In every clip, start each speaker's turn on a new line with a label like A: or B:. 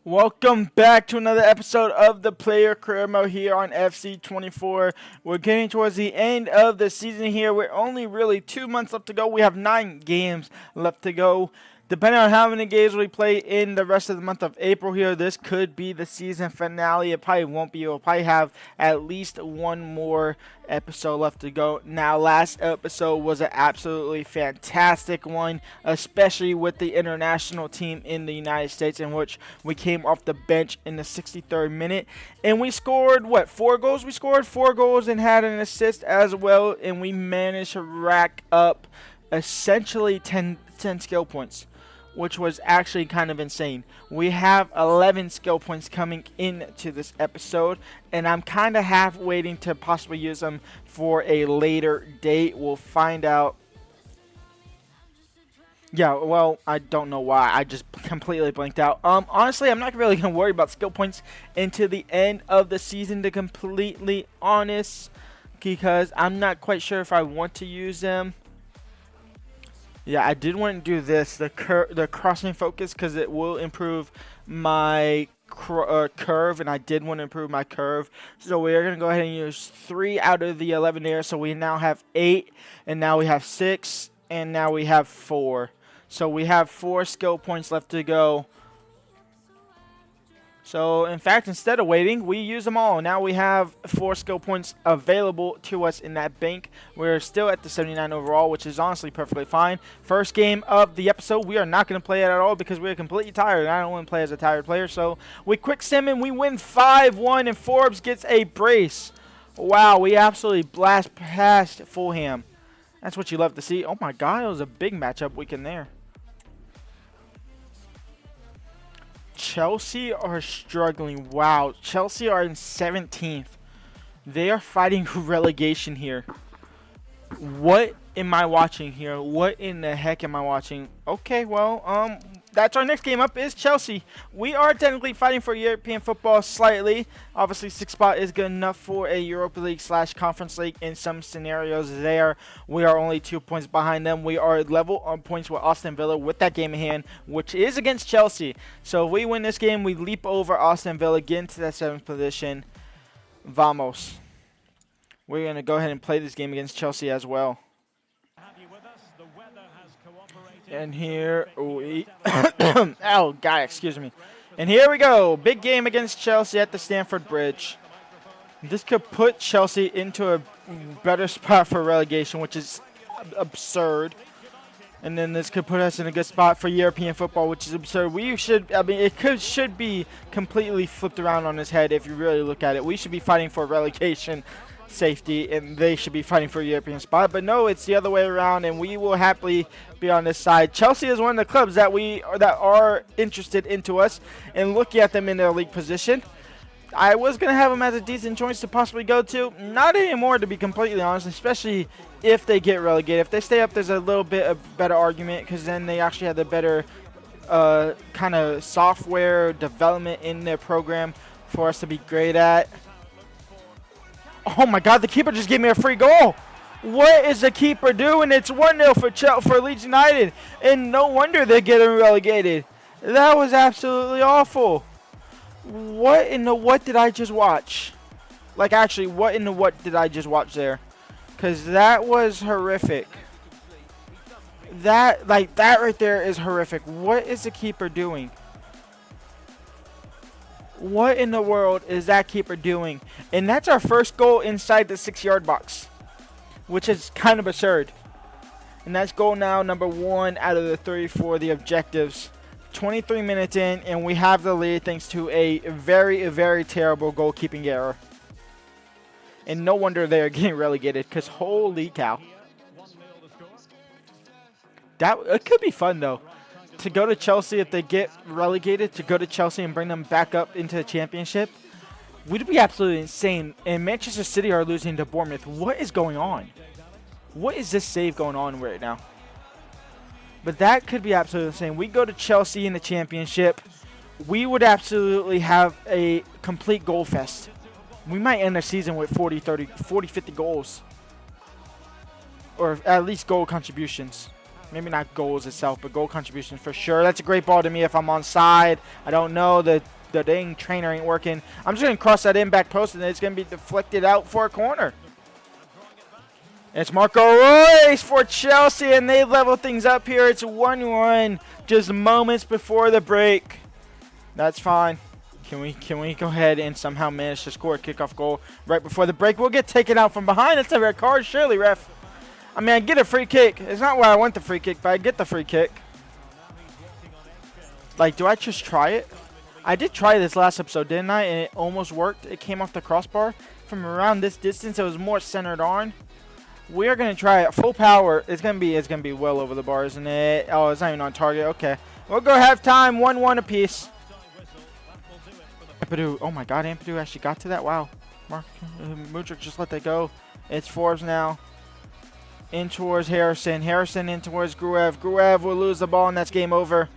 A: Welcome back to another episode of the Player Career Mode here on FC24. We're getting towards the end of the season here. We're only really 2 months left to go. We have 9 games left to go. Depending on how many games we play in the rest of the month of April here, this could be the season finale. It probably won't be. We'll probably have at least one more episode left to go. Now, last episode was an absolutely fantastic one, especially with the international team in the United States, in which we came off the bench in the 63rd minute. And we scored, 4 goals? We scored 4 goals and had an assist as well. And we managed to rack up essentially 10 skill points, which was actually kind of insane. We have 11 skill points coming into this episode, and I'm kind of half waiting to possibly use them for a later date. We'll find out. Yeah, well, I don't know why. I just completely blanked out. Honestly, I'm not really going to worry about skill points until the end of the season, to completely honest, because I'm not quite sure if I want to use them. Yeah, I did want to do this, the crossing focus, because it will improve my curve, and I did want to improve my curve. So we are going to go ahead and use 3 out of the 11 there. So we now have 8, and now we have 6, and now we have 4. So we have 4 skill points left to go. So, in fact, instead of waiting, we use them all. Now we have 4 skill points available to us in that bank. We're still at the 79 overall, which is honestly perfectly fine. First game of the episode, we are not going to play it at all because we're completely tired. And I don't want to play as a tired player. So, we quick sim and we win 5-1, and Forbes gets a brace. Wow, we absolutely blast past Fulham. That's what you love to see. Oh my God, it was a big matchup weekend there. Chelsea are struggling. Wow, Chelsea are in 17th. They are fighting relegation here. What am I watching here? What in the heck am I watching? Okay, well, that's our next game up is Chelsea. We are technically fighting for European football slightly. Obviously, 6th spot is good enough for a Europa League / Conference League in some scenarios there. We are only 2 points behind them. We are level on points with Aston Villa with that game in hand, which is against Chelsea. So if we win this game, we leap over Aston Villa, get into that 7th position. Vamos. We're going to go ahead and play this game against Chelsea as well. And here we oh God, excuse me. And here we go. Big game against Chelsea at the Stamford Bridge. This could put Chelsea into a better spot for relegation, which is absurd. And then this could put us in a good spot for European football, which is absurd. It should be completely flipped around on its head if you really look at it. We should be fighting for relegation safety, and they should be fighting for a European spot. But no, it's the other way around, and we will happily be on this side. Chelsea is one of the clubs that are interested into us, and looking at them in their league position, I was going to have them as a decent choice to possibly go to. Not anymore, to be completely honest, especially if they get relegated. If they stay up, there's a little bit of better argument, because then they actually have the better kind of software development in their program for us to be great at. Oh my God, the keeper just gave me a free goal. What is the keeper doing? It's 1-0 for Leeds United, and no wonder they're getting relegated. That was absolutely awful. What did I just watch? Like, actually, what did I just watch there? Because that was horrific. That right there is horrific. What is the keeper doing? What in the world is that keeper doing? And that's our first goal inside the 6-yard box, which is kind of absurd. And that's goal now number 1 out of the 3 for the objectives. 23 minutes in, and we have the lead thanks to a very, very terrible goalkeeping error. And no wonder they're getting relegated, because holy cow. It could be fun, though, to go to Chelsea if they get relegated, to go to Chelsea and bring them back up into the championship. Would be absolutely insane. And Manchester City are losing to Bournemouth. What is going on? What is this save going on right now? But that could be absolutely insane. We go to Chelsea in the championship, we would absolutely have a complete goal fest. We might end the season with 40, 50 goals. Or at least goal contributions. Maybe not goals itself, but goal contributions for sure. That's a great ball to me if I'm on side. I don't know. The dang trainer ain't working. I'm just going to cross that in back post, and it's going to be deflected out for a corner. It's Marco Reus for Chelsea, and they level things up here. It's 1-1 just moments before the break. That's fine. Can we go ahead and somehow manage to score a kickoff goal right before the break? We'll get taken out from behind. It's a red card, surely, ref. I mean, I get a free kick. It's not where I want the free kick, but I get the free kick. Like, do I just try it? I did try this last episode, didn't I? And it almost worked. It came off the crossbar. From around this distance, it was more centered on. We are going to try it full power. It's going to be well over the bar, isn't it? Oh, it's not even on target. Okay. We'll go halftime. 1-1 apiece. Ampadu. Oh, my God. Ampadu actually got to that. Wow. Mudryk just let that go. It's Forbes now. In towards Harrison. Harrison in towards Gruev. Gruev will lose the ball, and that's game over.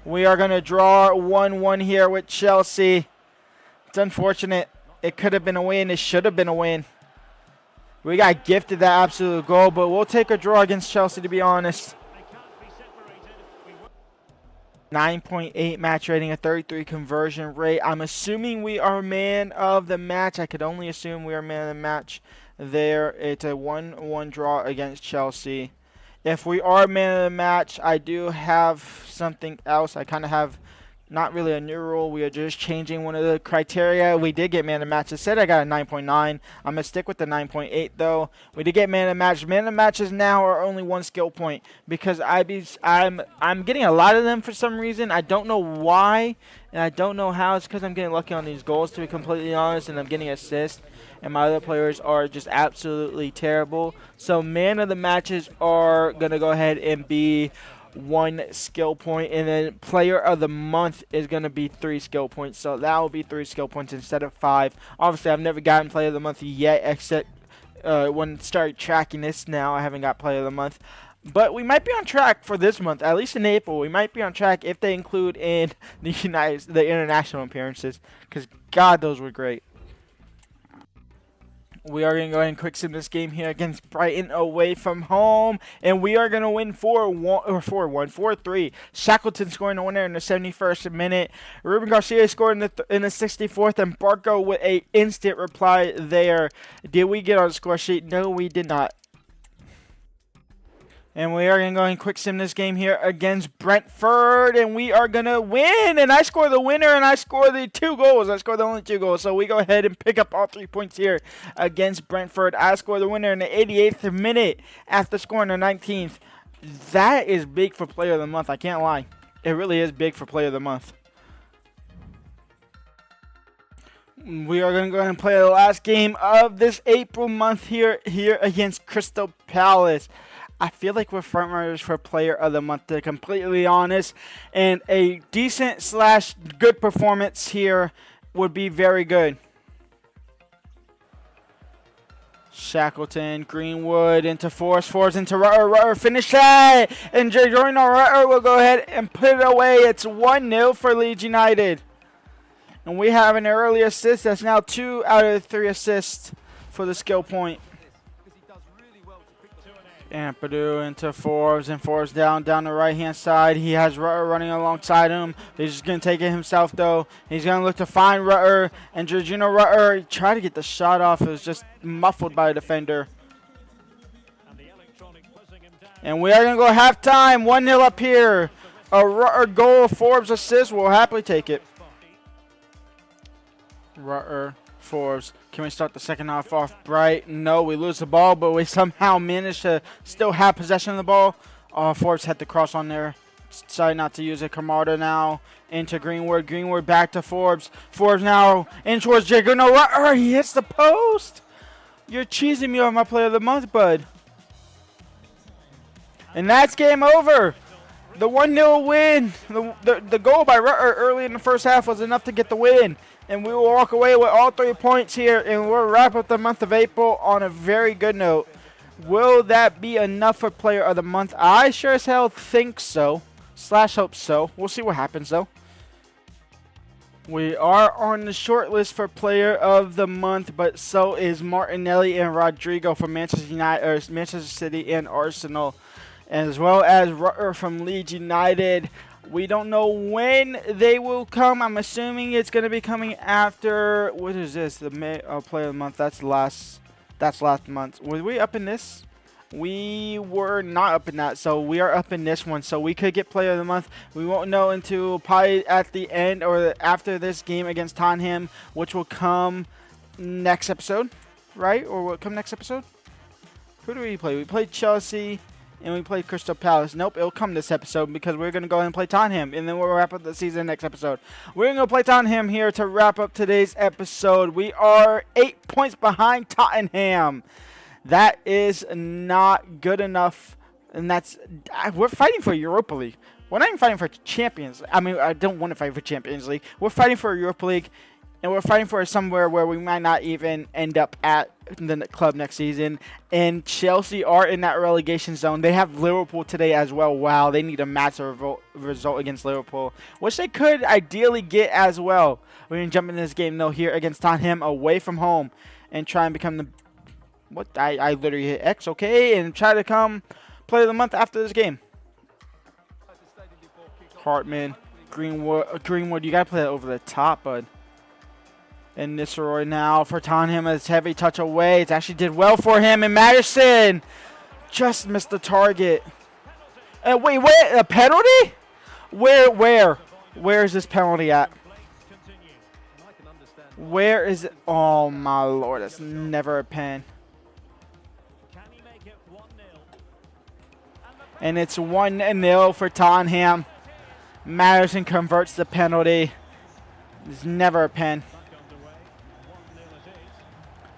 A: We are going to draw 1-1 here with Chelsea. It's unfortunate. It could have been a win. It should have been a win. We got gifted that absolute goal, but we'll take a draw against Chelsea, to be honest. 9.8 match rating, a 33 conversion rate. I'm assuming we are man of the match. I could only assume we are man of the match there. It's a 1-1 draw against Chelsea. If we are man of the match, I do have something else. I kind of have not really a new rule. We are just changing one of the criteria. We did get man of the match. It said I got a 9.9. I'm going to stick with the 9.8 though. We did get man of the match. Man of the matches now are only 1 skill point because I'm getting a lot of them for some reason. I don't know why and I don't know how. It's because I'm getting lucky on these goals, to be completely honest, and I'm getting assists. And my other players are just absolutely terrible. So man of the matches are going to go ahead and be 1 skill point, and then player of the month is going to be 3 skill points. So that will be 3 skill points instead of 5. Obviously, I've never gotten player of the month yet, except when I started tracking this now. I haven't got player of the month. But we might be on track for this month, at least in April. We might be on track if they include in the international appearances, because God, those were great. We are going to go ahead and quick sim this game here against Brighton away from home. And we are going to win 4-3. Shackleton scoring the winner in the 71st minute. Ruben Garcia scored in the 64th. And Barco with an instant reply there. Did we get on the score sheet? No, we did not. And we are going to go and quick sim this game here against Brentford. And we are going to win. And I score the winner and I score the 2 goals. I score the only 2 goals. So we go ahead and pick up all 3 points here against Brentford. I score the winner in the 88th minute after scoring the 19th. That is big for player of the month. I can't lie. It really is big for player of the month. We are going to go ahead and play the last game of this April month here against Crystal Palace. I feel like we're front runners for player of the month, to be completely honest. And a decent / good performance here would be very good. Shackleton, Greenwood into Forrest into Rutter, finish that! And Jordan Rutter will go ahead and put it away. It's 1-0 for Leeds United. And we have an early assist. That's now 2 out of 3 assists for the skill point. Ampadu into Forbes, and Forbes down the right-hand side. He has Rutter running alongside him. He's just going to take it himself, though. He's going to look to find Rutter, and Jorginho Rutter tried to get the shot off. It was just muffled by a defender. And we are going to go halftime. 1-0 up here. A Rutter goal, Forbes assist. We'll happily take it. Rutter, Forbes. Can we start the second half off bright? No, we lose the ball, but we somehow manage to still have possession of the ball. Forbes had the cross on there. Decided not to use it. Camarda now into Greenwood. Greenwood back to Forbes. Forbes now in towards Jacob. No, he hits the post. You're cheesing me on my player of the month, bud. And that's game over. The 1-0 win. The goal by Rutter early in the first half was enough to get the win. And we will walk away with all 3 points here, and we'll wrap up the month of April on a very good note. Will that be enough for player of the month? I sure as hell think so. / hope so. We'll see what happens, though. We are on the short list for player of the month, but so is Martinelli and Rodrigo from Manchester United, or Manchester City and Arsenal. as well as Rutter from Leeds United. We don't know when they will come. I'm assuming it's going to be coming after, what is this? The Player of the Month. That's last month. Were we up in this? We were not up in that, so we are up in this one. So we could get Player of the Month. We won't know until probably at the end or after this game against Tottenham, which will come next episode, right? Or will it come next episode? Who do we play? We played Chelsea and we played Crystal Palace. Nope, it'll come this episode because we're going to go ahead and play Tottenham, and then we'll wrap up the season next episode. We're going to play Tottenham here to wrap up today's episode. We are 8 points behind Tottenham. That is not good enough, and we're fighting for Europa League. We're not even fighting for Champions. I mean, I don't want to fight for Champions League. We're fighting for Europa League, and we're fighting for somewhere where we might not even end up at the club next season. And Chelsea are in that relegation zone. They have Liverpool today as well. Wow, they need a massive result against Liverpool, which they could ideally get as well. We're going to jump into this game, though, here against Tottenham away from home and try and become the... What? I literally hit X, okay, and try to come Player of the Month after this game. Hartman, Greenwood, you got to play that over the top, bud. And Nistelrooy now for Tottenham. It's heavy touch away. It actually did well for him. And Madison just missed the target. Wait, a penalty? Where is this penalty at? Where is it? Oh, my Lord. That's never a pen. And it's 1-0 for Tottenham. Madison converts the penalty. It's never a pen.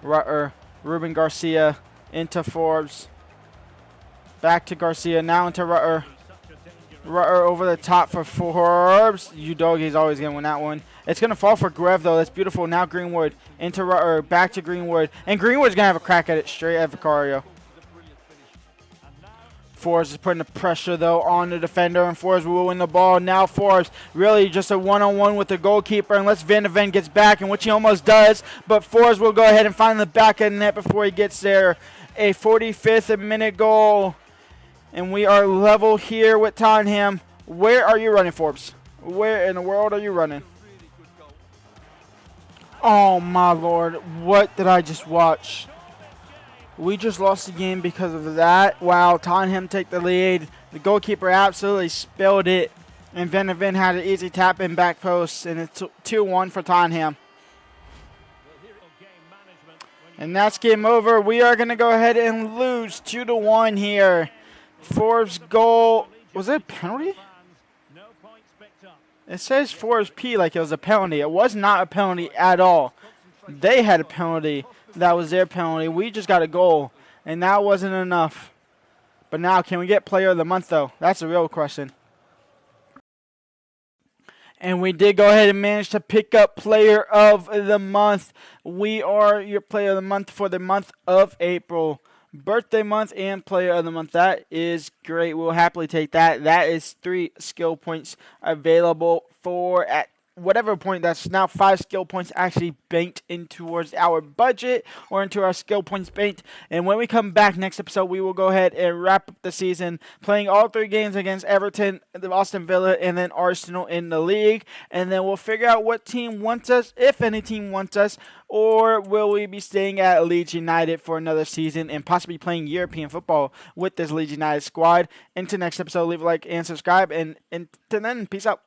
A: Rutter, Ruben Garcia into Forbes. Back to Garcia, now into Rutter. Rutter over the top for Forbes. Udogi's always going to win that one. It's going to fall for Grev, though. That's beautiful. Now Greenwood into Rutter, back to Greenwood. And Greenwood's going to have a crack at it straight at Vicario. Forbes is putting the pressure, though, on the defender, and Forbes will win the ball. Now Forbes really just a one-on-one with the goalkeeper unless Van de Ven gets back, and which he almost does. But Forbes will go ahead and find the back of the net before he gets there. A 45th minute goal, and we are level here with Tottenham. Where are you running, Forbes? Where in the world are you running? Oh, my Lord. What did I just watch? We just lost the game because of that. Wow, Tottenham take the lead. The goalkeeper absolutely spilled it. And Van de Ven had an easy tap in back post. And it's 2-1 for Tottenham. And that's game over. We are going to go ahead and lose 2-1 here. Forbes' goal. Was it a penalty? It says Forbes P like it was a penalty. It was not a penalty at all. They had a penalty. That was their penalty. We just got a goal, and that wasn't enough. But now, can we get Player of the Month, though? That's a real question. And we did go ahead and manage to pick up Player of the Month. We are your Player of the Month for the month of April. Birthday month and Player of the Month. That is great. We'll happily take that. That is 3 skill points available for at whatever point. That's now 5 skill points actually banked in towards our budget or into our skill points banked. And when we come back next episode, we will go ahead and wrap up the season playing all 3 games against Everton, the Aston Villa, and then Arsenal in the league. And then we'll figure out what team wants us, if any team wants us, or will we be staying at Leeds United for another season and possibly playing European football with this Leeds United squad. Until next episode, leave a like and subscribe. And until then, peace out.